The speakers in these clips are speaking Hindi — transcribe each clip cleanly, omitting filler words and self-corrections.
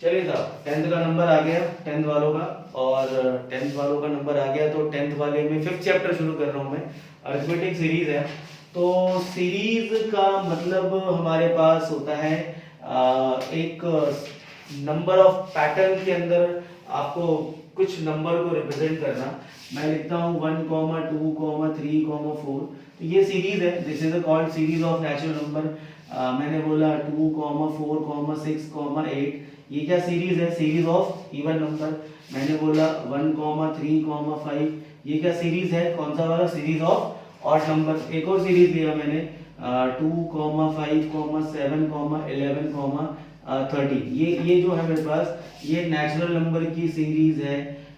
चलिए साहब, 10th का नंबर आ गया 10th वालों का, और 10th वालों का नंबर आ गया तो 10th वाले में 5th चैप्टर शुरू कर रहा हूँ मैं। अरिथमेटिक सीरीज है, तो सीरीज का मतलब हमारे पास होता है एक नंबर ऑफ पैटर्न के अंदर आपको कुछ नंबर को रिप्रेजेंट करना। मैं लिखता हूँ 1, 2, 3, 4, तो ये सीरीज है। This is called series of natural number. मैंने बोला 2, 4, 6, 8, ये क्या सीरीज है? Series of even number. मैंने बोला 1, 3, 5, ये क्या सीरीज है? कौन सा वाला? Series of odd number. एक और सीरीज लिया मैंने 2, 5, 7, 11, 30। ये जो है मेरे पास ये नेचुरल नंबर की सीरीज है।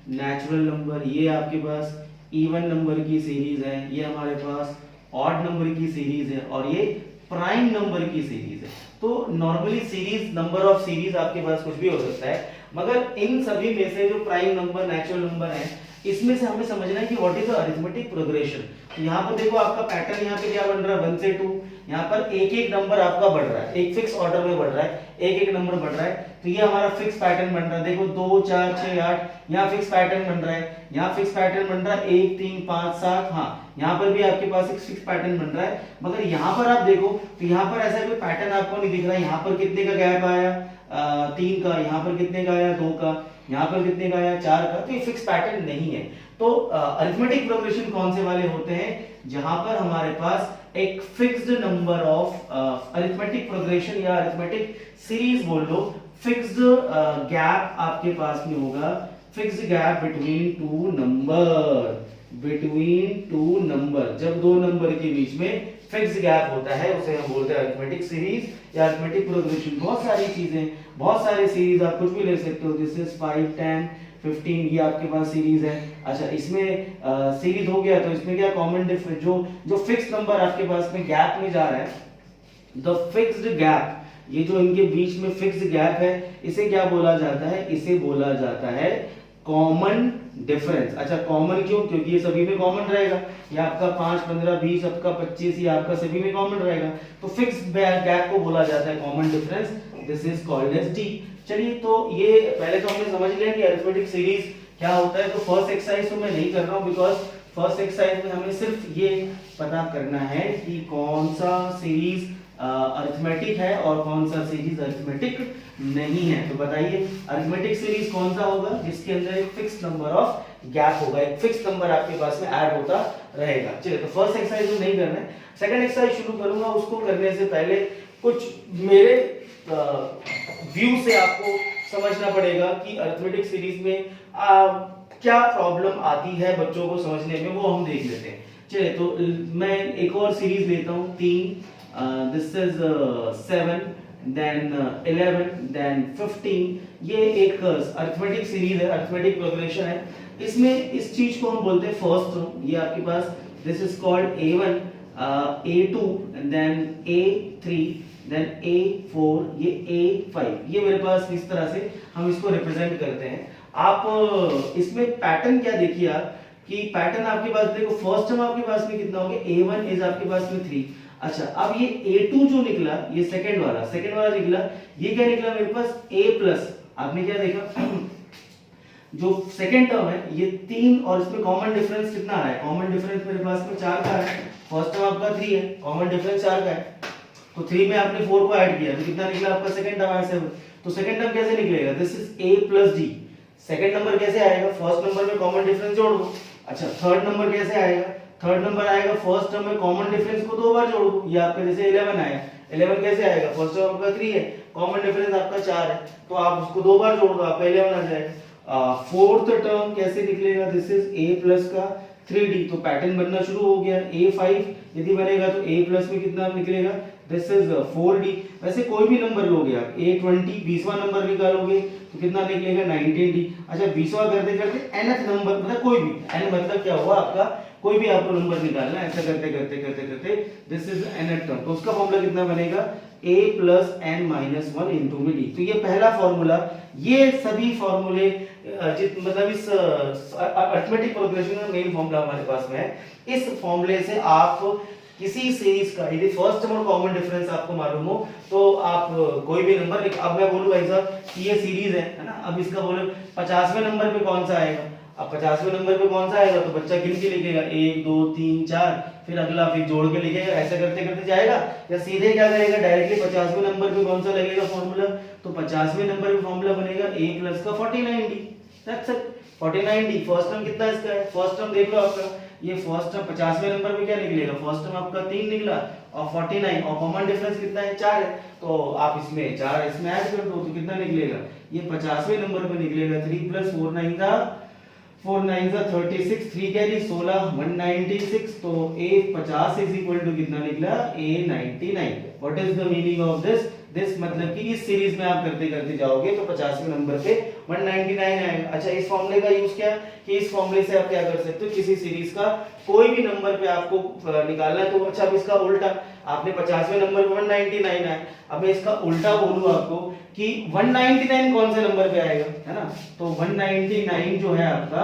नेचुरल नंबर, ये आपके पास इवन नंबर की सीरीज है, ये हमारे पास ऑड नंबर की सीरीज है, और ये प्राइम नंबर की सीरीज है। तो normally series, number of series आपके पास कुछ भी हो सकता है, मगर इन सभी में से जो प्राइम नंबर, नेचुरल नंबर है, इसमें से हमें समझना है कि what is the arithmetic progression. तो यहाँ पर देखो आपका पैटर्न यहाँ पे क्या बन रहा है? 1 से 2, यहाँ पर एक एक नंबर आपका बढ़ रहा है, एक फिक्स ऑर्डर में बढ़ रहा है, एक एक नंबर बढ़ रहा है। तो ये हमारा फिक्स पैटर्न बन रहा है। देखो 2, 4, 6, 8, यहाँ फिक्स पैटर्न बन रहा है, यहाँ फिक्स पैटर्न बन रहा है 1, 3, 5, 7। हाँ, यहाँ पर भी आपके पास एक फिक्स पैटर्न बन रहा है, मगर यहाँ पर आप देखो तो यहाँ पर ऐसा कोई पैटर्न आपको नहीं दिख रहा है। यहाँ पर कितने का गैप आया? 3 का। यहाँ पर कितने का आया? 2 का। यहाँ पर कितने का आया? 4 का। तो ये फिक्स पैटर्न नहीं है। तो अरिथमेटिक प्रोग्रेशन कौन से वाले होते हैं? जहां पर हमारे पास एक fixed number of arithmetic progression या अरिथमेटिक सीरीज बोल लो, फिक्स्ड गैप आपके पास में होगा, fixed gap between two number, between two number. जब दो नंबर के बीच में फिक्स्ड गैप होता है उसे हम बोलते हैं अरिथमेटिक सीरीज या अरिथमेटिक प्रोग्रेशन। बहुत सारी चीजें, बहुत सारे सीरीज आप कुछ भी ले सकते हो। दिस इज 5, 10, 15, ये आपके पास सीरीज है। अच्छा, इसमें सीरीज हो गया तो इसमें क्या कॉमन डिफरेंस, जो फिक्स नंबर आपके पास में गैप में जा रहा है, द फिक्स्ड गैप, ये जो इनके बीच में फिक्स्ड गैप है, इसे क्या बोला जाता है? इसे बोला जाता है कॉमन डिफरेंस। अच्छा, कॉमन क्यों? क्योंकि ये सभी में कॉमन रहेगा। ये आपका 5, 15, 20, आपका 25, ये आपका सभी में कॉमन रहेगा। तो फिक्स्ड गैप को बोला जाता है common difference. This is called as D. चलिए, तो ये पहले तो हमने समझ लिया कि अरिथमेटिक सीरीज क्या होता है। तो फर्स्ट एक्सरसाइज तो मैं नहीं कर रहा हूं, बिकॉज फर्स्ट एक्सरसाइज में हमें सिर्फ ये पता करना है कि कौन सा सीरीज अरिथमेटिक है और कौन सा सीरीज अरिथमेटिक नहीं है। तो बताइए, अरिथमेटिक सीरीज कौन सा होगा? जिसके अंदर एक फिक्स नंबर ऑफ गैप होगा, एक फिक्स नंबर आपके पास में ऐड होता रहेगा। चलिए, तो फर्स्ट एक्सरसाइज नहीं करना है, सेकंड एक्सरसाइज शुरू करूंगा। उसको करने से पहले कुछ मेरे व्यू से आपको समझना पड़ेगा कि अरिथमेटिक सीरीज में क्या प्रॉब्लम आती है बच्चों को समझने में, वो हम देख लेते हैं। चलिए, तो मैं एक और सीरीज लेता हूं 3, दिस इज 7, देन 11, देन 15। ये एक अरिथमेटिक सीरीज है, अरिथमेटिक प्रोग्रेशन है। इसमें इस चीज को हम बोलते हैं फर्स्ट टर्म। ये आपके पास this is called A1, A2, then A3, then A4, ये A5। ये मेरे पास इस तरह से हम इसको रिप्रेजेंट करते हैं। आप इसमें पैटर्न क्या देखिए आप, कि पैटर्न आपके पास देखो, फर्स्ट टर्म आपके पास में कितना हो गया? A1 इज आपके पास में 3। अच्छा, अब ये A2 जो निकला, ये सेकंड वाला निकला, ये क्या निकला मेरे पास? A+। आपने क्या देखा? जो सेकंड टर्म है ये 3, और इसमें कॉमन डिफरेंस कितना है? कॉमन डिफरेंस मेरे पास में 4 का है। फर्स्ट टर्म आपका 3 है, कॉमन डिफरेंस 4 का है, तो 3 में आपने 4 को ऐड किया तो कितना निकला आपका? सेकंड टर्म आया 7। तो सेकंड टर्म कैसे निकलेगा? This is A+D। Second number कैसे आएगा? फर्स्ट नंबर में कॉमन डिफरेंस जोड़ दो। अच्छा, थर्ड नंबर कैसे आएगा? थर्ड नंबर आएगा फर्स्ट टर्म में कॉमन डिफरेंस को 2 बार जोड़ दो। ये आपका जैसे 11 आया, 11 कैसे आएगा? फर्स्ट टर्म आपका 3 है, कॉमन डिफरेंस आपका 4 है, तो आप उसको 2 बार जोड़ दो, आपका 11 आ जाएगा। फोर्थ टर्म कैसे निकलेगा? दिस इज A+ का 3D। तो पैटर्न बनना शुरू हो गया। A5 यदि बनेगा तो A+ में कितना निकलेगा? This is 4D। वैसे कोई भी नंबर लोगे आप, A20 20वां नंबर निकालोगे तो कितना निकलेगा? 19D। अच्छा, 20वां करते करते nth नंबर, मतलब कोई भी n मतलब क्या हुआ आपका? कोई भी आपको नंबर निकालना है, ऐसा करते करते करते करते दिस इज nth टर्म। तो उसका फॉर्मूला कितना बनेगा? A+n-1 into D। तो ये पहला फॉर्मूला। ये सभी फॉर्मूले मतलब इस अरिथमेटिक प्रोग्रेशन का मेन फॉर्मूला हमारे पास में है। इस फॉर्मूले से आप किसी सीरीज का यदि फर्स्ट टर्म और कॉमन डिफरेंस आपको मालूम हो तो आप कोई भी नंबर अब मैं बोलूं भाई साहब कि ये सीरीज है ना, अब इसका बोलो 50वें नंबर पे कौन सा आएगा, अब 50वें नंबर पे कौन सा आएगा तो बच्चा गिन के लिखेगा 1 2 3 4, फिर अगला फिर जोड़ के लिखेगा, ऐसा करते करते जाएगा, या सीधे क्या करेगा डायरेक्टली 50वें नंबर पे कौन सा लगेगा फॉर्मूला, तो 50वें नंबर पे फॉर्मूला बनेगा a प्लस का 49d, that's it 49d। First term कितना इसका है, फर्स्ट टर्म देख लो आपका, ये फर्स्ट टर्म 50वें नंबर पे क्या निकलेगा, फर्स्ट टर्म आपका 3 निकला और 49 और कॉमन डिफरेंस कितना है 4 है, तो आप इसमें 4 इसमें ऐड कर दो तो कितना निकलेगा, ये 50वें नंबर पे निकलेगा 3 प्लस 4 9 का 36, 3 कैरी 16 196, तो a 50 इज इक्वल टू कितना निकला a 99। What is the meaning of this मतलब कि इस सीरीज में आप करते करते जाओगे तो 50वें नंबर पे 199 आएगा। अच्छा इस फॉर्मूले का यूज क्या कि इस फॉर्मूले से आप क्या कर सकते हो, किसी सीरीज का कोई भी नंबर पे आपको निकालना है तो अच्छा अब इसका उल्टा, आपने 50वें नंबर पे 199 है, अब मैं इसका उल्टा बोलूं आपको कि 199 कौन से नंबर पे आएगा, है ना, तो 199 जो है आपका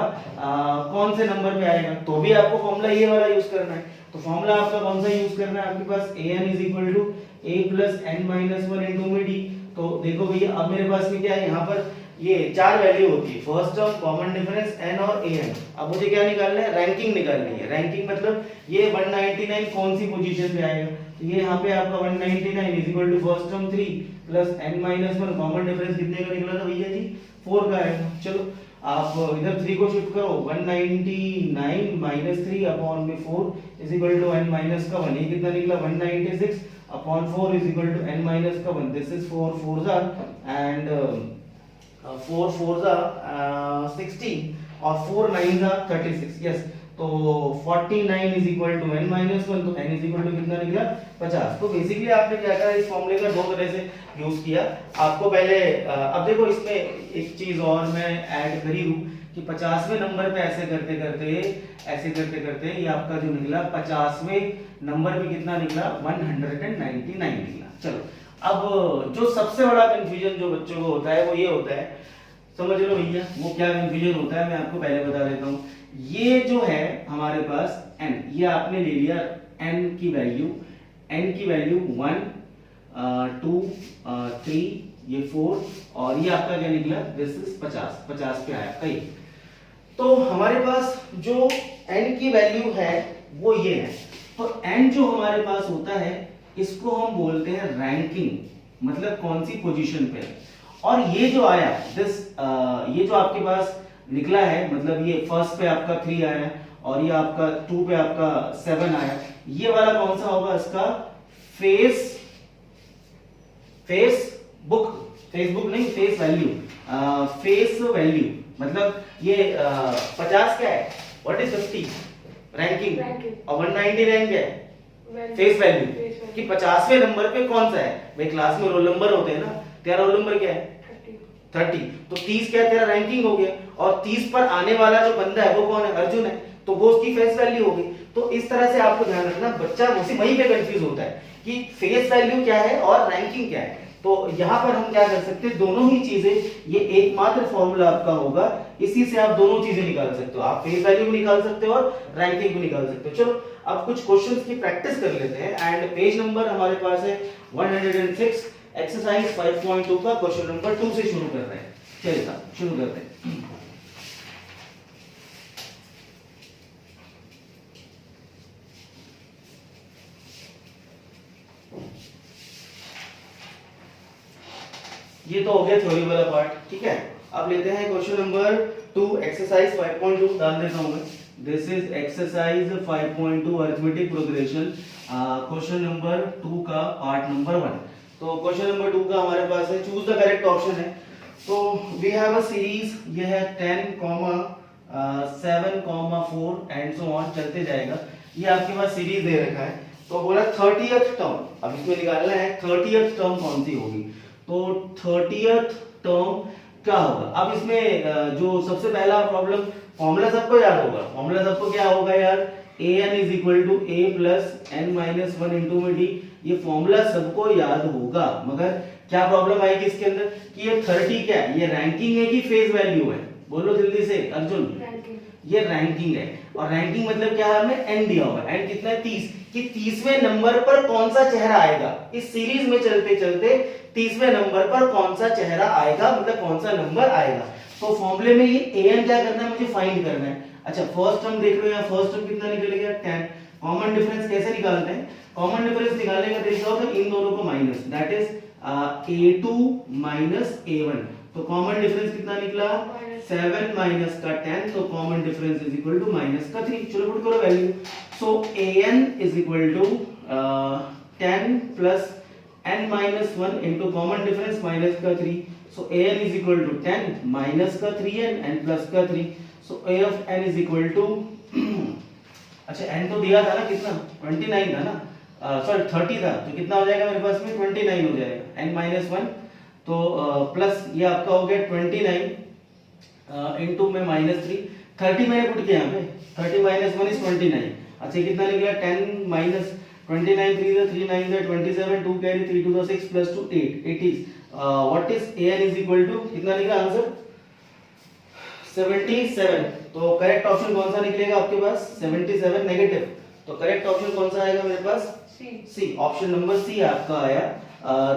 कौन से नंबर पे आएगा, तो भी आपको फॉर्मूला ये वाला यूज करना है। तो फॉर्मूला आपका कौन सा यूज करना है, आपके पास an is equal to a plus n minus 1 into में d। तो देखो भैया अब मेरे पास में क्या है, यहाँ पर ये 4 वैल्यू होती है, first term common difference n और an। अब मुझे क्या निकालना है, रैंकिंग निकालनी है। रैंकिंग मतलब ये 199 कौन सी पोजीशन पे आएगा, तो ये यहाँ पे आपका 199 is equal to first term 3 plus n minus 1, common difference कितने का निकला था भैया जी 4 का आएगा। चलो आप इधर 3 को शिफ्ट करो, 199 माइनस 3 अपॉन में 4 is equal to n minus का 1, ये कितना निकला 196 upon 4 is equal to n minus का 1, this is 4 4s and 4 4s 16 और 4 9s 36, यस, तो 49 is equal to n minus 1, तो n इज इक्वल टू कितना निकला 50। तो बेसिकली आपने क्या करा, इस फॉर्मूले का दो तरह से यूज किया। आपको पहले अब देखो इसमें एक चीज और मैं ऐड कर ही दूं कि 50वें नंबर पे ऐसे करते करते ये आपका जो निकला 50वें नंबर पे कितना निकला 199 निकला। चलो अब जो सबसे बड़ा कंफ्यूजन जो बच्चों को होता है वो ये होता है, समझ लो भैया वो क्या कंफ्यूजन होता है, मैं आपको पहले बता देता हूँ। ये जो है हमारे पास n, ये आपने ले लिया n की वैल्यू 1 2 3 ये 4 और ये आपका क्या निकला, दिस इज 50 पे आया कहीं। तो हमारे पास जो n की वैल्यू है वो ये है, तो n जो हमारे पास होता है इसको हम बोलते हैं रैंकिंग, मतलब कौन सी पोजीशन पे है। और ये जो आया ये जो आपके पास निकला है, मतलब ये फर्स्ट पे आपका 3 आया और ये आपका 2 पे आपका 7 आया, ये वाला कौन सा होगा, इसका फेस वैल्यू, मतलब ये 50 क्या है, व्हाट इज 50 रैंकिंग और 199 क्या है फेस वैल्यू, कि 50वें नंबर पे कौन सा है। भाई क्लास में रोल नंबर होते हैं ना, तेरा रोल नंबर क्या है 30, तो 30 क्या है तेरा रैंकिंग हो गया, और 30 पर आने वाला जो बंदा है वो कौन है, अर्जुन है, तो वो उसकी फेस वैल्यू होगी। तो इस तरह से आपको ध्यान रखना, बच्चा वहीं पे कंफ्यूज होता है कि फेस वैल्यू क्या है और रैंकिंग क्या है। तो यहाँ पर हम क्या कर सकते हैं, दोनों ही चीजें, ये एकमात्र फॉर्मूला आपका होगा, इसी से आप दोनों चीजें निकाल सकते हो, आप फेस वैल्यू भी निकाल सकते हो और रैंकिंग भी निकाल सकते हो। चलो अब कुछ क्वेश्चंस की प्रैक्टिस कर लेते हैं। एंड पेज नंबर हमारे पास है 106, एक्सरसाइज 5.2 का क्वेश्चन नंबर 2 से शुरू कर रहे हैं। चलिए साहब शुरू करते हैं। ये तो हो गया थ्योरी वाला पार्ट, ठीक है। अब लेते हैं क्वेश्चन नंबर 2, एक्सरसाइज 5.2 डाल देता हूं मैं। This is exercise 5.2 arithmetic progression, question number 2 का पार्ट नंबर 1। तो क्वेश्चन नंबर 2 का हमारे पास है चूज द करेक्ट ऑप्शन है। तो वी हैव अ सीरीज, ये है 10, 7, 4 एंड सो ऑन, चलते जाएगा। ये आपके पास सीरीज दे रखा है, तो बोला 30th टर्म, अब इसमें निकालना है 30th टर्म कौन सी होगी। तो 30th टर्म क्या होगा, अब इसमें जो सबसे पहला प्रॉब्लम, फॉर्मूला सबको याद होगा, फॉर्मूला सबको क्या होगा यार, an is equal to a plus n minus 1 into में d, ये फॉर्मूला सबको याद होगा। मगर क्या प्रॉब्लम आएगी इसके अंदर कि ये 30 क्या है, ये रैंकिंग है कि फेस वैल्यू है, बोलो जल्दी से अर्जुन। ये रैंकिंग है, और रैंकिंग मतलब क्या है, हमें एन दिया हुआ है, एन कितना है 30, कि 30वें नंबर पर कौन सा चेहरा आएगा, इस सीरीज में चलते चलते 30वें नंबर पर कौन सा चेहरा आएगा, मतलब कौन सा नंबर आएगा। तो फॉर्मूले में ये an क्या करना है, मुझे फाइंड करना है। अच्छा फर्स्ट टर्म देख लो, यहाँ फर्स्ट टर्म कितना निकलेगा 10। कॉमन डिफरेंस कैसे निकालते हैं, कॉमन डिफरेंस निकालने का तरीका होता है इन दोनों को minus, that is a2 minus a1। तो कॉमन डिफरेंस कितना निकला 7 माइनस का 10, तो common difference is equal to minus का 3। चलो पुट करो value. So an is equal to 10 plus n minus 1 into common difference minus का 3। So an is equal to 10 minus का 3n n प्लस का 3। So a of n is equal to अच्छा n तो दिया था ना कितना 29 था ना, सॉरी 30 था, तो कितना हो जाएगा मेरे पास में 29 हो जाएगा n माइनस 1। तो प्लस ये आपका हो गया 29 इनटू में माइनस 3, 30 मैंने पुट किया यहाँ पे, 30 माइनस 1 इज 29। अच्छा कितना निकला 10 minus 29 3 is 3 9 is 27 2 carry 3 to the 6 plus 2 8 it is what is an is equal to कितना निकला आंसर 77। तो करेक्ट ऑप्शन कौन सा निकलेगा आपके पास 77 नेगेटिव। तो करेक्ट ऑप्शन कौन सा आएगा मेरे पास सी, ऑप्शन नंबर सी आपका आया।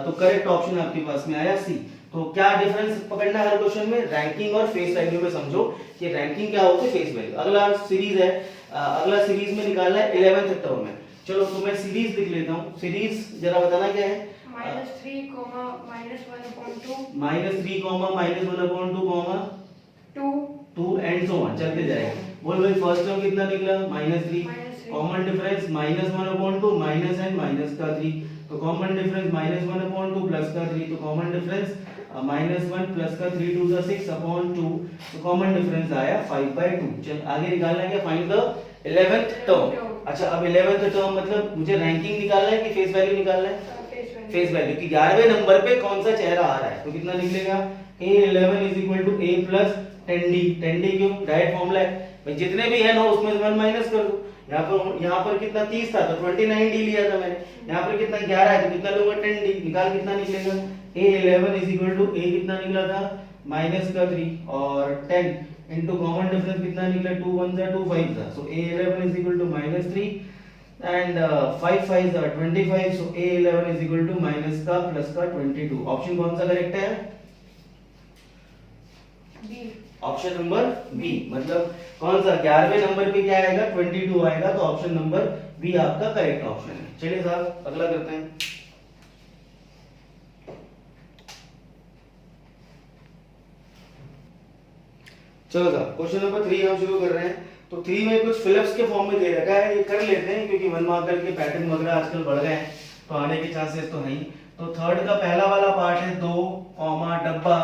तो करेक्ट ऑप्शन आपके पास में आया सी। तो क्या डिफरेंस पकड़ना है हर क्वेश्चन में, रैंकिंग और फेस वैल्यू में समझो कि रैंकिंग क्या होती है, फेस वैल्यू। अगला सीरीज है, अगला सीरीज में निकालना है 11th टर्म में। चलो तो मैं सीरीज लिख लेता हूँ, सीरीज जरा बताना क्या है -3, -1/2 -3, -1/2 2 एंड सो ऑन चलते जाएगा। बोल भाई फर्स्ट टर्म कितना निकला -3, common difference -1/2 minus and minus का 3, तो कॉमन डिफरेंस -1/2 प्लस का 3, तो कॉमन डिफरेंस -1 प्लस का 3 टू द 6/2, तो कॉमन डिफरेंस आया 5/2। चल आगे निकालना है क्या, फाइंड द 11th टर्म। अच्छा अब 11th टर्म मतलब मुझे रैंकिंग निकालना है कि फेस वैल्यू निकालना है, फेस वैल्यू कि 11वें नंबर पे कौन सा चेहरा आ रहा है। तो कितना निकलेगा a11 is equal to a plus 10d। 10d क्यों, डायरेक्ट फॉर्मूला है भाई, जितने भी है 9 उसमें से 1 माइनस कर दो। यहाँ पर कितना 30 था तो 29d लिया था मैंने, यहाँ पर कितना 11 है तो कितना लूंगा 10d। निकाल कितना निकलेगा a11 is equal to a कितना निकला था माइनस का 3 और 10 इनटू कॉमन डिफरेंस कितना निकला 2 1 जा 2 5 था। So a11 is equal to -3 and 5 5 जा 25। So a11 is equal to minus का प्लस का 22। ऑप्शन कौन सा करेक्ट है, बी, ऑप्शन नंबर बी। मतलब कौन सा 11वें नंबर पे क्या आएगा 22 आएगा, तो ऑप्शन नंबर बी आपका करेक्ट ऑप्शन है। चलिए साहब अगला करते हैं। चलो साहब क्वेश्चन नंबर 3 हम शुरू कर रहे हैं। तो 3 में कुछ फिलिप्स के फॉर्म में दे रखा है, ये कर लेते हैं क्योंकि 1 मार्कर के पैटर्न वगैरह आजकल बढ़ गए हैं तो आने के चांसेस तो है ही। तो थर्ड का पहला वाला पार्ट है 2, डब्बा,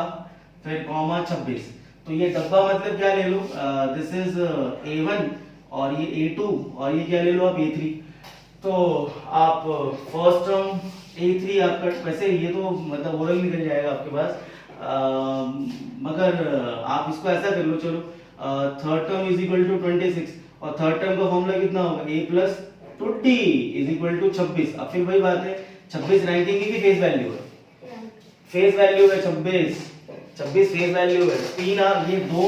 फिर कॉमा 26। तो ये डब्बा मतलब क्या ले लो, दिस इज a1 और ये a2 और ये क्या ले लो आप a3। तो आप फर्स्ट टर्म a3 आपका, वैसे ये तो मतलब ओरल निकल जाएगा आपके पास, मगर आप इसको ऐसा कर लो, चलो third term is equal to 26 और थर्ड टर्म का फॉर्मूला कितना होगा a plus 2d is equal to 26। अब फिर वही बात है 26 रैंकिंग की फेस वैल्यू है, फेस वैल्यू है 26 फेस वैल्यू है। तीन ये 2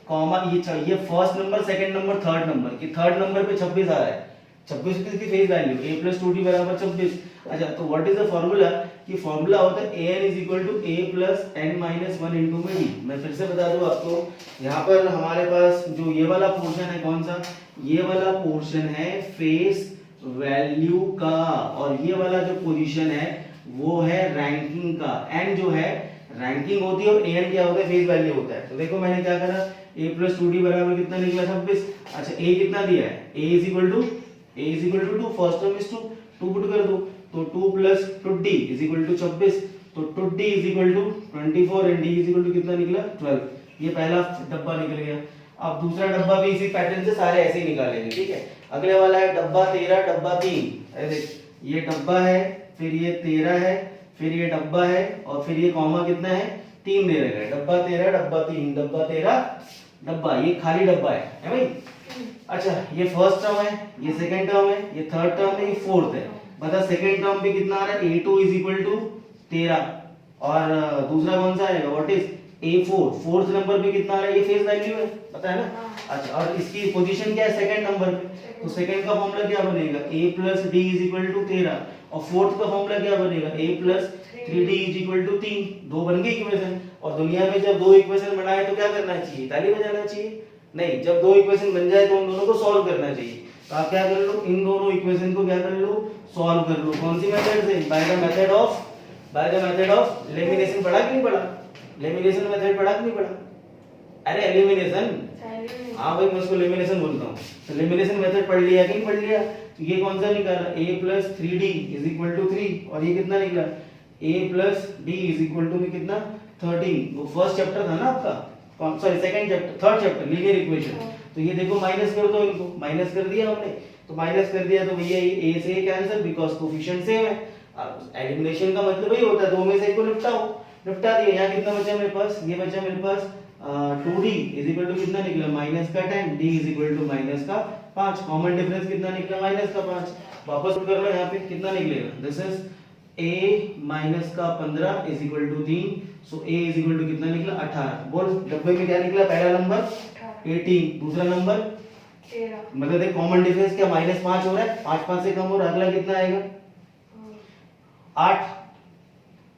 कॉमा ये first number second number third number की थर्ड नंबर पे 26 आ रहा है, 26 की face value a plus 2d बराबर 26। अच्छा तो व्हाट इज द फार्मूला, कि फार्मूला होता है an is equal to a plus n minus 1 into में d। मैं फिर से बता दूं आपको, यहाँ पर हमारे पास जो ये वाला पोर्शन है कौन सा, ये वाला पोर्शन है फेस वैल्यू का और ये वाला जो पोजीशन है वो है रैंकिंग का। n जो है रैंकिंग होती है और an क्या होता है फेस वैल्यू होता है। तो देखो मैंने क्या करा, a प्लस 2d बराबर कितना निकला 26। अच्छा a कितना दिया है, a is equal to 2, first term is 2 put कर दो, तो 2 plus 2d is equal to 26। तो 2d is equal to 24 and d is equal to कितना निकला 12। ये पहला डब्बा निकल गया। अब दूसरा डब्बा भी इसी पैटर्न से सारे ऐसे ही निकालेंगे, ठीक है। अगले वाला है डब्बा 13 डब्बा 3। अरे देख ये डब्बा है, फिर ये 13 है, फिर ये डब्बा है और फिर ये कॉमा कितना है 3 दे रखा है, डब्बा 13 डब्बा 3 डब्बा 13 डब्बा, ये खाली डब्बा है भाई। अच्छा ये फर्स्ट टर्म है, ये सेकंड टर्म है, ये थर्ड टर्म है, ये फोर्थ है। बता सेकंड टर्म पे कितना आ रहा है a2 इज इक्वल टू 13 और दूसरा कौन सा आएगा what is A4 fourth number पे कितना आ रहा है, ये फेस वैल्यू है, पता है ना। अच्छा, और इसकी पोजीशन क्या है, सेकंड नंबर पे, तो सेकंड का फॉर्मूला क्या बनेगा, a + d = 13, और फोर्थ का फॉर्मूला क्या बनेगा, a + 3d = 3। दो बन गए इक्वेशन। और दुनिया में जब दो इक्वेशन बनाए तो क्या करना चाहिए, ताली बजाना चाहिए? नहीं, जब दो इक्वेशन बन जाए तो उन दोनों को सॉल्व करना चाहिए। तो आप क्या कर लो, इन दोनों इक्वेशन को क्या कर लो, सॉल्व कर लो। कौन सी मेथड से, by the method of elimination. पढ़ा कि नहीं पढ़ा, एलिमिनेशन मेथड पढ़ा कि नहीं पढ़ा? अरे एलिमिनेशन, हाँ भाई मैं उसको एलिमिनेशन बोलता हूँ। तो एलिमिनेशन मेथड पढ़ लिया कि नहीं पढ़ लिया? तो ये कौन सा निकाला, a + 3d = 3, और ये कितना निकला, a + d = कितना, 13। वो फर्स्ट चैप्टर था ना आपका, कौन, sorry second chapter, third chapter linear equation. तो ये देखो माइनस कर दो, इनको माइनस कर दिया हमने, तो माइनस कर दिया तो भैया ये a से कैंसिल, बिकॉज़ कोफिशिएंट सेम है। अब एलिमिनेशन का मतलब वही होता है, दो में से एक को निपटा दिया। यहाँ कितना बचा मेरे पास, ये बचा मेरे पास 2d = कितना निकला, -10, d = -5। कॉमन डिफरेंस कितना निकला, -5। वापस कर लो, यहाँ पे कितना निकलेगा, this is a - 15 = 3। So a = कितना निकला, 18। बोल डब्बे में क्या निकला, पहला नंबर 18, दूसरा नंबर 13। मतलब देख कॉमन डिफरेंस क्या, -5 हो रहा है, 5 से कम हो रहा है, अगला कितना आएगा, 8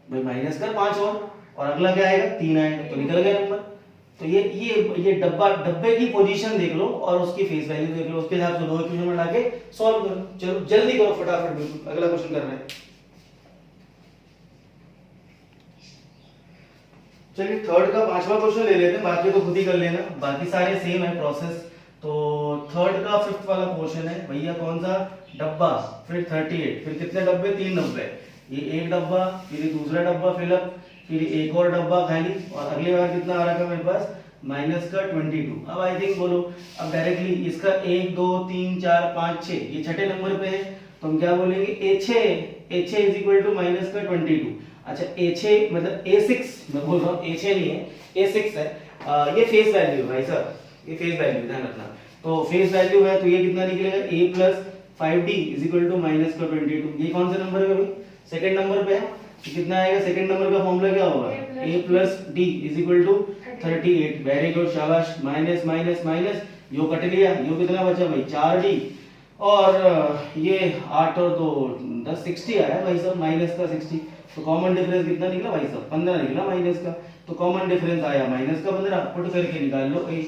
भाई, माइनस कर 5 और अगला क्या आएगा, 3 आएगा, तो निकल गया नंबर। तो ये डब्बे की पोजीशन देख लो और उसकी फेस वैल्यू देख लो, उसके हिसाब से दो इक्वेशन में लाके सॉल्व करो। चलो जल्दी करो फटाफट, बिल्कुल अगला क्वेश्चन कर रहे हैं। चलिए थर्ड का पांचवा क्वेश्चन ले लेते हैं, बाकी तो खुद ही कर लेना, बाकी सारे सेम है प्रोसेस। तो थर्ड का फिफ्थ वाला क्वेश्चन है भैया, कौन सा, डब्बा, फिर 38, फिर कितने डब्बे, 3 डब्बे, ये एक डब्बा, फिर ये दूसरा डब्बा फिलअप, फिर एक और डब्बा खाली, और अगली बार कितना आ रहा है मेरे पास, -22। अब आई थिंक बोलो, अब डायरेक्टली इसका 1 2 3 4 5 6, ये छठे नंबर पे है, तो हम क्या बोलेंगे, a6 = -22। अच्छा a6 मतलब a6, मैं बोल रहा हूँ a6 नहीं है, a6 है। ये फेस वैल्यू है भाई साहब, ये फेस वैल्यू ध्यान रखना। तो फेस वैल्यू है, तो ये कितना निकलेगा, a + 5d = -22। ये कौन सा नंबर है भाई, सेकंड नंबर पे है, तो कितना आएगा, सेकंड नंबर का फॉर्मूला क्या होगा, a + d = 38। वेरी गुड, शाबाश। माइनस माइनस माइनस, यो कट लिया, यो कितना बचा भाई, 4d, और ये 8 और 2 10, 60 आया भाई साहब, माइनस का 60। तो कॉमन डिफरेंस कितना निकला भाई साहब, 15 निकला माइनस का। तो कॉमन डिफरेंस आया माइनस का 15, पुट करके निकाल लो भाई।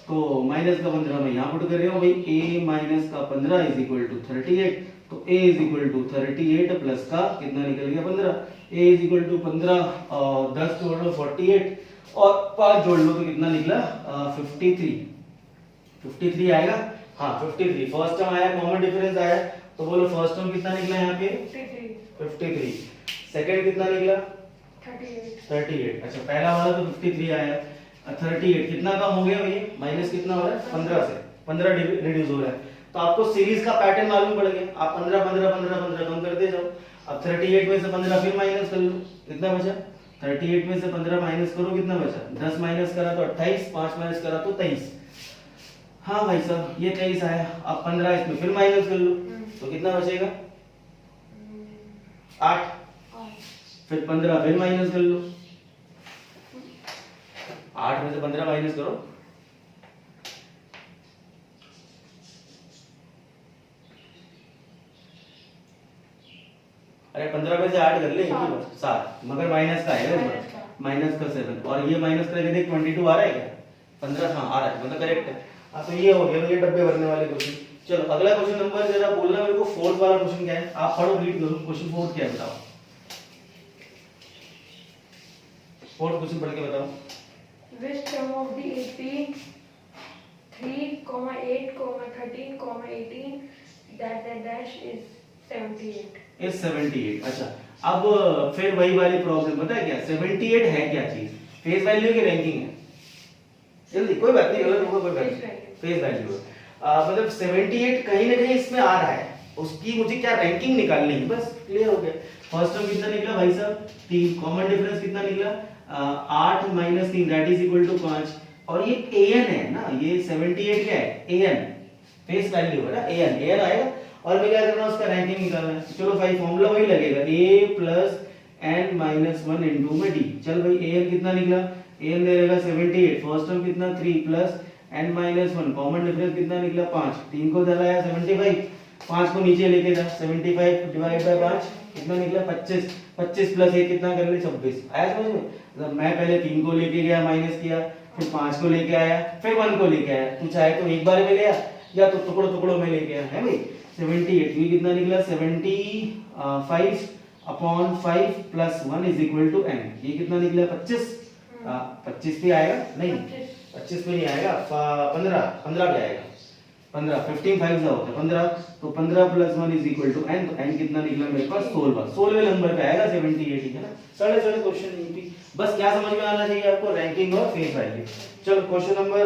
तो माइनस का 15 मैं यहाँ पुट कर रहा हूँ भाई, a - 15 = 38। तो a = 38 प्लस का कितना निकल गया, 15। a = 15 और 10 जोड़ लो 48, और 5 जोड़ लो तो कितना निकला, 53 आएगा। हाँ 53 फर्स्ट टर्म आया, कॉमन डिफरेंस आया, तो बोलो फर्स्ट टर्म कितना निकला यहाँ पे, 53। सेकंड कितना निकला, 38। अच्छा पहला वाला तो 53 आया, 38 कितना कम हो गया भैया, माइनस कितना हो रहा है, 15 से 15 रिड्यूस हो रहा है। तो आपको सीरीज का पैटर्न मालूम पड़ गया, आप 15 15 15 15 कम करते जाओ। अब 38 में से 15 फिर माइनस कर लो, कितना बचा, 38 में से 15 माइनस करो, कितना बचा, 10 माइनस करा तो 28, 5 माइनस करा तो 23। हाँ भाई साहब ये 23 आया। अब 15 इसमें फिर माइनस कर लो, तो कितना बचेगा, 8। फिर 15 फिर माइनस कर लो, 8 में से 15 माइनस करो, अरे 15 में से 8 कर ले, 7, मगर माइनस का है, माइनस का 7, और ये माइनस करके देख 22 आ रहा है क्या, 15, हाँ आ रहा है, मतलब करेक्ट है। हाँ तो ये हो गया ये डब्बे भरने वाले क्वेश्चन। चलो अगला क्वेश्चन नंबर जरा बोलना मेरे को, फोर्थ वाला क्वेश्चन क्या है, आप पढ़ो रीड करो, क्वेश्चन फोर्थ क्या है बताओ, फोर्थ क्वेश्चन पढ़ के बताओ। Which term of the 83, 8, 13, 18 dash is 78? इस 78। अच्छा अब फिर वही वाली प्रॉब्लम, पता है क्या 78 है क्या चीज, फेस वैल्यू की रैंकिंग है, जल्दी कोई बात नहीं, गलत होगा कोई बात नहीं, फेस वैल्यू मतलब 78 कहीं ना कहीं इसमें आ रहा है, उसकी मुझे क्या रैंकिंग निकालनी है, बस क्लियर हो गया। फर्स्ट टर्म कितना निकला भाई साहब, 3, कॉमन डिफरेंस कितना निकला, 8 - 3 दैट इज इक्वल टू 5, और ये an है ना, ये 78 क्या है, an फेस वैल्यू है ना, an आएगा, और मैं क्या करना है उसका रैंकिंग निकालना है। चलो भाई फॉर्मूला वही लगेगा, a + n - 1 * में d। चल भाई an कितना निकला, an दे देगा 78, फर्स्ट टर्म कितना 3 plus n minus 1, common difference कितना निकला 5, 3 को दलाया 75, 5 को नीचे लेके जा, 75 डिवाइड बाय 5 कितना निकला 25, 25 प्लस 1 कितना कर ले 26। आया समझ में? मतलब मैं पहले 3 को लेके गया माइनस किया, फिर 5 को लेके आया, फिर 1 को लेके आया। तू चाहे तो एक बार में ले आ या तो टुकड़ों टुकड़ों में लेके आया, है भाई। 78 ये कितना निकला 75 upon 5 plus 1 is equal to n, ये कितना निकला 25। 25 पे आएगा नहीं, 25 पे नहीं आएगा, 15 पे आएगा, 15 15 5 होता है 15, तो 15 plus 1 is equal to n, तो n कितना निकला मेरे पास 16वें नंबर पे आएगा 78, ठीक है ना। साढ़े क्वेश्चन नहीं थी, बस क्या समझ में आना चाहिए आपको, रैंकिंग और फेस वैल्यू। चलो क्वेश्चन नंबर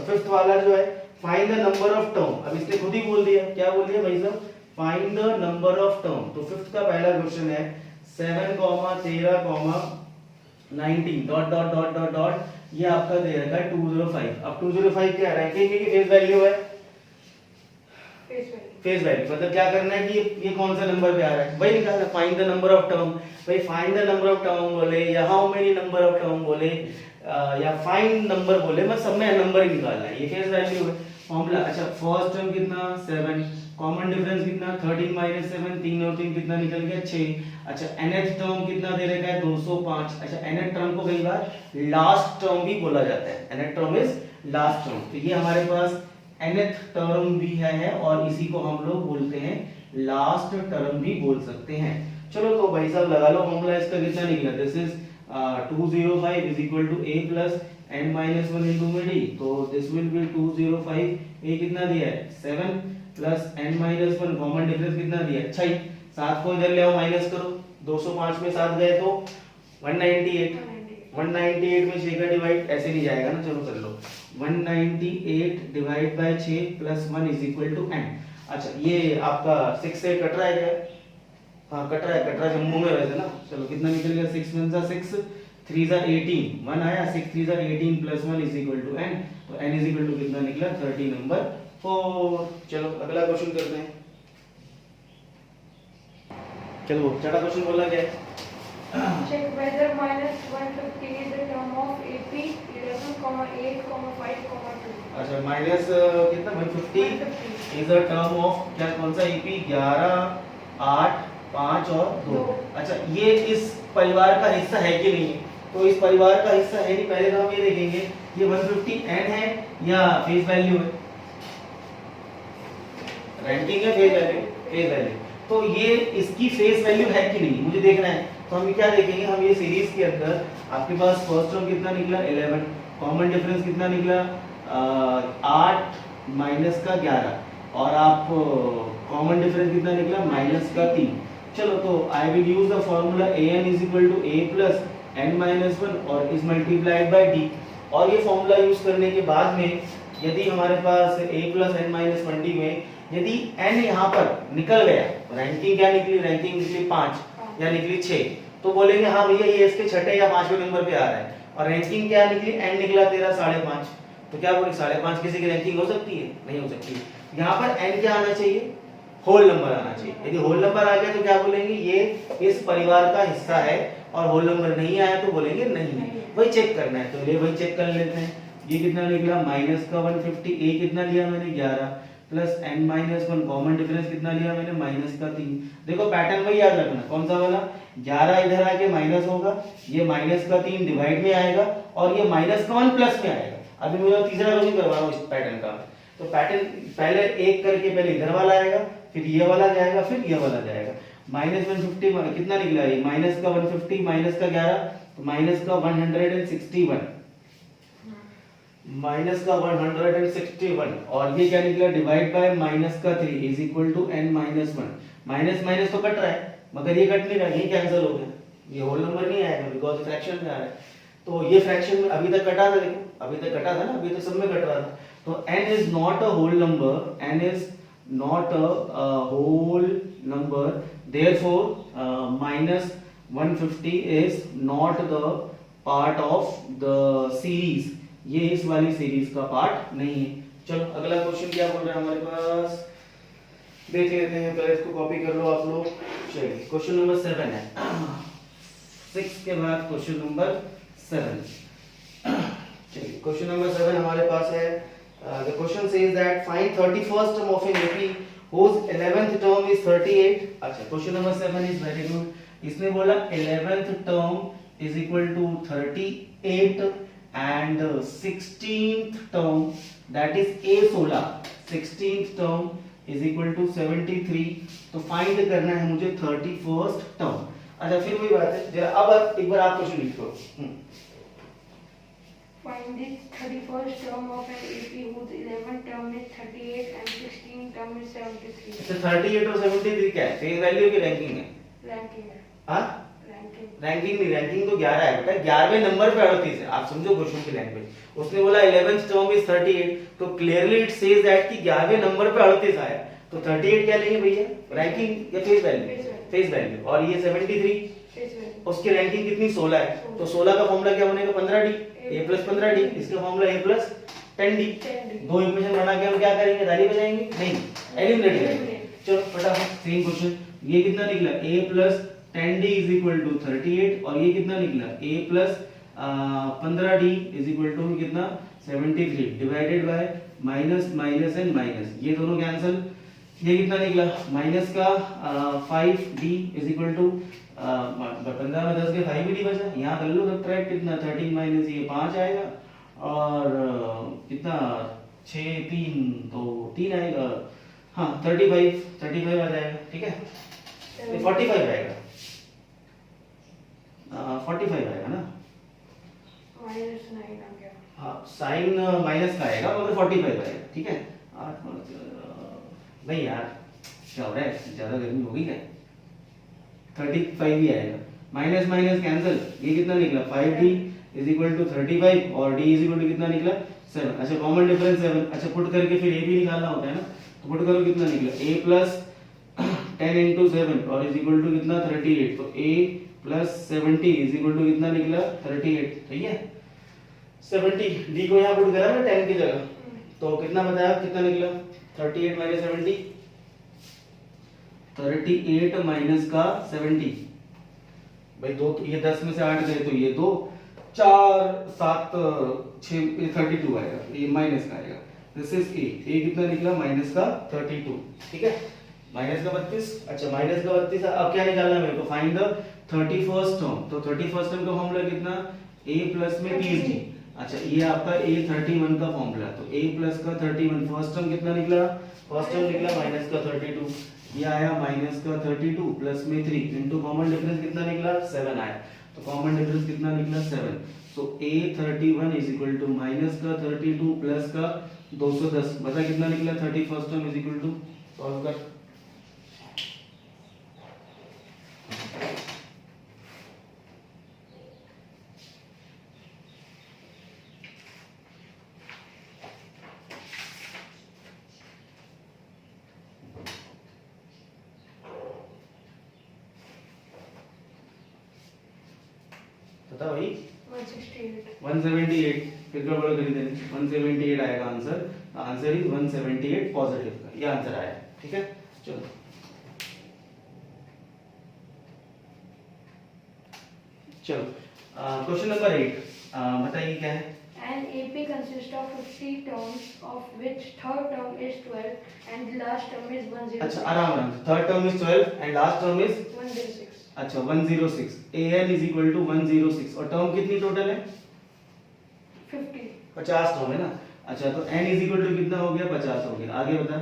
5th वाला जो है, find the number of term. अब इसने खुद ही बोल दिया, क्या बोल दिया भाई साहब, find the number of term. तो 5th का पहला क्वेश्चन है 7, 13, 19 dot dot dot dot dot, ये आपका दे रखा है 205। अब 205 क्या रैंकिंग की फेस वैल्यू है, फेस वैल्यू। मतलब क्या करना है कि ये कौन सा नंबर पे आ रहा है भाई, निकालना find the number of term. भाई find the number of term बोले या how many number of term बोले या फाइंड नंबर बोले, मैं सब में नंबर ही निकालना है, ये फेस वैल्यू है फॉर्मूला। अच्छा फर्स्ट टर्म कितना 7, कॉमन डिफरेंस कितना 13 माइनस 7, 3 और 3 कितना निकल गया 6। अच्छा nth टर्म कितना दे रखा है 205। अच्छा nth टर्म को कई बार लास्ट टर्म भी बोला जाता है, nth term is last term, तो ये हमारे पास nth टर्म भी है और इसी को हम लोग बोलते हैं लास्ट टर्म भी बोल सकते हैं। चलो तो भाई साहब लगा लो फॉर्मूला, इसका कितना निकला, this is 205 is equal to a plus n minus 1 into में d, तो दिस विल बी 205, a कितना दिया है 7 plus n minus 1, common difference कितना दिया है 6, 7 को इधर ले आओ माइनस करो, 205 में 7 गए तो 198, 198 में 6 का डिवाइड ऐसे नहीं जाएगा ना, चलो कर लो 198 divide by 6 plus 1 is equal to n। अच्छा ये आपका 6 से कट रहा है क्या, हाँ कट रहा है जम्मू में वैसे ना। चलो कितना निकल गया 6 1 जा 6, 3 जा 18, 1 आया, 6 3 जा 18 plus 1 is equal to n, तो n इज इक्वल टू कितना निकला 30 नंबर 4। चलो अगला क्वेश्चन करते हैं। चलो छठा क्वेश्चन बोला क्या है, check whether minus 150 is the term of AP 11, 8, 5, 2। अच्छा माइनस कितना 150 इज अ टर्म ऑफ क्या, कौन सा एपी 11, 8, 5 और 2। अच्छा ये इस परिवार का हिस्सा है कि नहीं है, तो इस परिवार का हिस्सा है नहीं, पहले तो हम ये देखेंगे ये 150 n है या फेस वैल्यू है, रैंकिंग है फेस वैल्यू, फेस वैल्यू। तो ये इसकी फेस वैल्यू है कि नहीं मुझे देखना है, तो हम क्या देखेंगे, हम ये सीरीज के अंदर आपके पास फर्स्ट टर्म कितना निकला 11, कॉमन डिफरेंस कितना निकला 8 माइनस का 11 और आप कॉमन डिफरेंस कितना निकला माइनस का 3। चलो तो I will use the formula an is equal to a plus n minus 1 और इज मल्टीप्लाइड बाय d। और ये फॉर्मूला यूज करने के बाद में यदि हमारे पास a plus n minus 1d में यदि n यहाँ पर निकल गया, रैंकिंग क्या निकली, रैंकिंग निकली 5 या निकली 6, तो बोलेंगे हाँ भैया ये इसके छठे या 5वें नंबर पे आ रहा है। और रैंकिंग क्या निकली, n निकला तेरा 5.5, तो क्या बोले 5.5 किसी की रैंकिंग हो सकती है, नहीं हो सकती। यहाँ पर n क्या आना चाहिए, होल नंबर आना चाहिए। यदि होल नंबर आ गया तो क्या बोलेंगे, ये इस परिवार का हिस्सा है, और होल नंबर नहीं आया तो बोलेंगे नहीं है। वही चेक करना है, तो ये वही चेक कर लेते हैं। ये कितना निकला माइनस का 150, a कितना लिया मैंने 11 plus n minus 1, common difference कितना लिया मैंने माइनस का 3। देखो पैटर्न वही याद रखना, कौन सा वाला, 11 इधर आके माइनस होगा, ये माइनस का 3 डिवाइड में आएगा और ये माइनस का 1 प्लस में आएगा। अभी मुझे तीसरा क्वेश्चन करवा रहा हूँ इस पैटर्न का, तो पैटर्न पहले एक करके पहले इधर वाला आएगा, फिर ये वाला जाएगा, फिर ये वाला जाएगा। माइनस 150 कितना निकला, ये माइनस का 150 माइनस का 11, तो माइनस का 161, माइनस का 161, और ये क्या निकला डिवाइड बाय माइनस का 3 is equal to n minus 1। Minus minus तो कट रहा है मगर ये कट नहीं रहा, ये कैंसिल हो गया, ये होल नंबर नहीं आएगा बिकॉज़ फ्रैक्शन में आ रहा है। तो ये फ्रैक्शन में अभी तक कटा था, देखो अभी तक कटा था ना, अभी तो सब में कट रहा था। तो n is not a whole number, n is not a whole number, therefore minus 150 is not the part of the series, ये इस वाली सीरीज का पार्ट नहीं है। चलो अगला क्वेश्चन क्या बोल रहा है हमारे पास, देख लेते हैं, पहले इसको कॉपी कर लो आप लोग। चलिए क्वेश्चन नंबर 7 है, 6 के बाद क्वेश्चन नंबर 7। क्वेश्चन नंबर 7 हमारे पास है। The question says that find 31st term of an AP whose 11th term is 38। अच्छा, question number 7 is very good. इसने बोला 11th term is equal to 38 and 16th term that is A16, 16th term is equal to 73। तो फाइंड करना है मुझे 31st टर्म। अच्छा, फिर वही बात है, जरा अब एक बार आप क्वेश्चन लिखो। Find the 31st term of an AP whose 11th term is 38 and 16th term is 73। अच्छा, 38 और 73 क्या है? फेस वैल्यू की रैंकिंग है? रैंकिंग है। हाँ, रैंकिंग नहीं, रैंकिंग तो 11 है बेटा। 11वें नंबर पे 38 है। आप समझो क्वेश्चन की लैंग्वेज। उसने बोला 11th टर्म इज 38, तो क्लियरली इट सेज दैट कि 11वें नंबर पे 38 आया, तो 38 क्या लेंगे भैया? रैंकिंग या फेस वैल्यू? Face value. और ये 73 उसकी रैंकिंग कितनी? 16 है। तो 16 का फॉर्मूला क्या बनेगा? 15d, a plus 15d। इसका फॉर्मूला a प्लस 10d। दो इक्वेशन बना के हम क्या करेंगे? ताली बजाएंगे? नहीं, एलिमिनेट करेंगे। चलो फटाफट सेम क्वेश्चन। ये कितना निकला? a plus 10d is equal to 38, और ये कितना निकला? a plus 15d is equal to कितना? 73 divided by minus minus and minus, ये दोनों कैंसिल। ये कितना निकला? माइनस का 5d इज इक्वल टू 15 में 10 के 5 भी बचा। यहाँ कर लो सब्ट्रैक्ट, कितना? 13 माइनस ये 5 आएगा, और कितना? 6 3 तो 3 आएगा। हाँ, 35 आ जाएगा। ठीक है, 45 आएगा, 45 आएगा ना? -9 आ गया। हाँ, साइन माइनस का आएगा, मगर 45 आएगा। ठीक है, 8 नहीं यार, क्या हो रहा है? ज्यादा गर्मी होगी क्या? 35 ही आएगा। माइनस माइनस कैंसिल, ये कितना निकला? 5d इज इक्वल टू 35, और d इज इक्वल टू कितना निकला? 7। अच्छा, कॉमन डिफरेंस 7। अच्छा, पुट करके फिर a भी निकालना होता है ना, तो पुट करो, कितना निकला? a प्लस 10 इंटू 7 और इज इक्वल टू कितना? 38। तो a plus 70 is equal to कितना निकला? 38। ठीक है, 70 d को यहाँ पुट करा ना 10 की जगह, तो कितना बताया? कितना निकला? 38 माइनस 70, 38 माइनस का 70 भाई, दो ये 10 में से 8 गए, तो ये 2 4 7 6 32 आएगा, ये माइनस का आएगा। दिस इज ए कितना निकला? माइनस का 32। ठीक है, माइनस का 32। अच्छा, माइनस का 32। अब क्या निकालना है मेरे को? Find the 31st term. तो 31st टर्म का फॉर्मूला कितना? a प्लस में 30d। अच्छा, ये आपका a31 का फॉर्मूला, तो a प्लस का 31। फर्स्ट टर्म कितना निकला? फर्स्ट टर्म निकला माइनस का 32, ये आया माइनस का 32 प्लस में 3 इनटू कॉमन डिफरेंस कितना निकला? 7 आया। तो कॉमन डिफरेंस कितना निकला? 7। So a31 is equal to minus का 32 प्लस का 210, बता कितना निकला? 31st term is equal to, solve कर। पता भाई? 178। फिर गड़बड़ करी देनी, 178 आएगा आंसर। आंसर इज 178 पॉजिटिव का, ये आंसर आया। ठीक है, चलो क्वेश्चन नंबर 8 बताइए क्या है? An AP consists of 50 terms, of which third term is 12 and the last term is 106। अच्छा, आराम। Third term is 12 and last term is 106। अच्छा, 106। an इज इक्वल टू 106, और टर्म कितनी टोटल है? 50 टर्म है ना। अच्छा, तो n इज इक्वल टू कितना हो गया? 50 हो गया। आगे बता।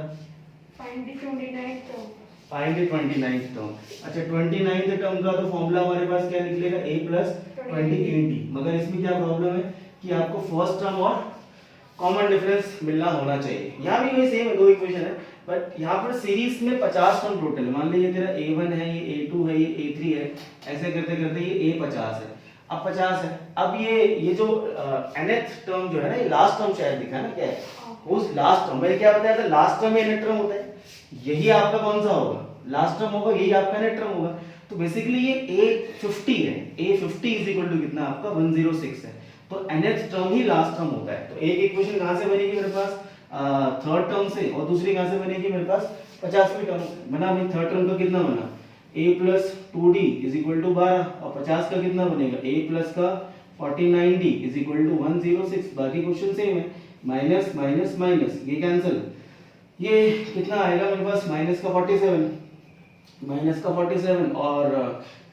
Find the 29th term। Find the 29th term. अच्छा, 29th टर्म का तो फॉर्मूला हमारे पास क्या निकलेगा? a plus 28d। मगर इसमें क्या प्रॉब्लम है कि आपको फर्स्ट टर्म और कॉमन डिफरेंस मिलना होना चाहिए। यहाँ भी वही सेम है, दो इक्वेशन है, बट यहाँ पर सीरीज में 50 टर्म टोटल है। मान लीजिए तेरा a1 है, ये a2 है, ये a3 है, ऐसे करते करते ये a50 है। अब 50 है। अब ये जो nth टर्म जो है ना, ये लास्ट टर्म शायद दिखा है ना, क्या है? उस लास्ट टर्म में क्या बताया था? लास्ट टर्म में nth टर्म होता है, यही आपका कौन सा होगा? लास्ट टर्म होगा, यही आपका nth टर्म होगा। तो बेसिकली ये a50 है, a50 इज इक्वल टू कितना आपका? 106 है। तो nth टर्म ही लास्ट टर्म होता है। तो एक इक्वेशन कहां से बनेगी मेरे पास? थर्ड टर्म से, और दूसरी कहां से बनेगी मेरे पास? 50वीं टर्म बना। भाई थर्ड टर्म का कितना बना? a plus 2d is equal to 12, और 50 का कितना बनेगा? a प्लस का 49d इज इक्वल टू 106। बाकी क्वेश्चन सेम है, माइनस माइनस माइनस ये कैंसिल, ये कितना आएगा मेरे पास माइनस का 47 और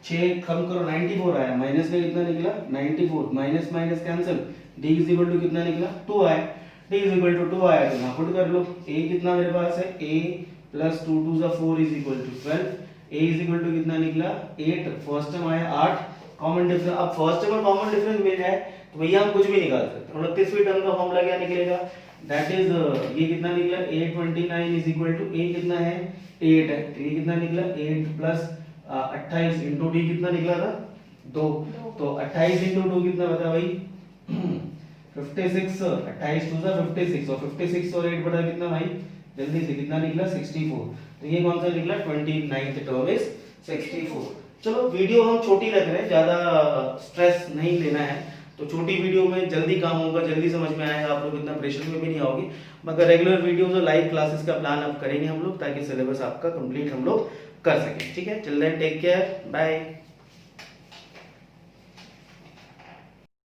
6 कम करो 94 आया, माइनस का कितना निकला 94, minus minus cancel, d is equal to कितना निकला 2 आया, d इज इक्वल टू 2 आया तो यहाँ पुट कर लो, a कितना मेरे पास है a प्लस 2 2 जा 4 is equal to 12, a is equal to कितना निकला 8, फर्स्ट टर्म आया 8, कॉमन डिफरेंस, अब फर्स्ट टर्म और कॉमन डिफरेंस मिल जाए तो भैया हम कुछ भी निकाल सकते हैं। 29वीं टर्म का फॉर्मूला क्या निकलेगा, दैट इज ये कितना निकला 829 इज इक्वल टू a कितना है 8 है, तो ये कितना निकला 8 प्लस 28 इंटू d कितना निकला था 2, तो 28 इंटू 2 कितना बता भाई 56, 28 2 जा 56 और 56 और 8 बटा कितना भाई जल्दी से कितना निकला 64, तो ये कौन सा निकला 29th टर्म इज 64। चलो वीडियो हम छोटी रख रहे हैं, ज्यादा स्ट्रेस नहीं लेना है, तो छोटी वीडियो में जल्दी काम होगा, जल्दी समझ में आएगा, आप लोग इतना प्रेशर में भी नहीं आओगे, मगर रेगुलर वीडियोस और लाइव क्लासेस का प्लान अब करेंगे हम लोग ताकि सिलेबस आपका कंप्लीट हम लोग कर सकें। ठीक है, till then take care, bye.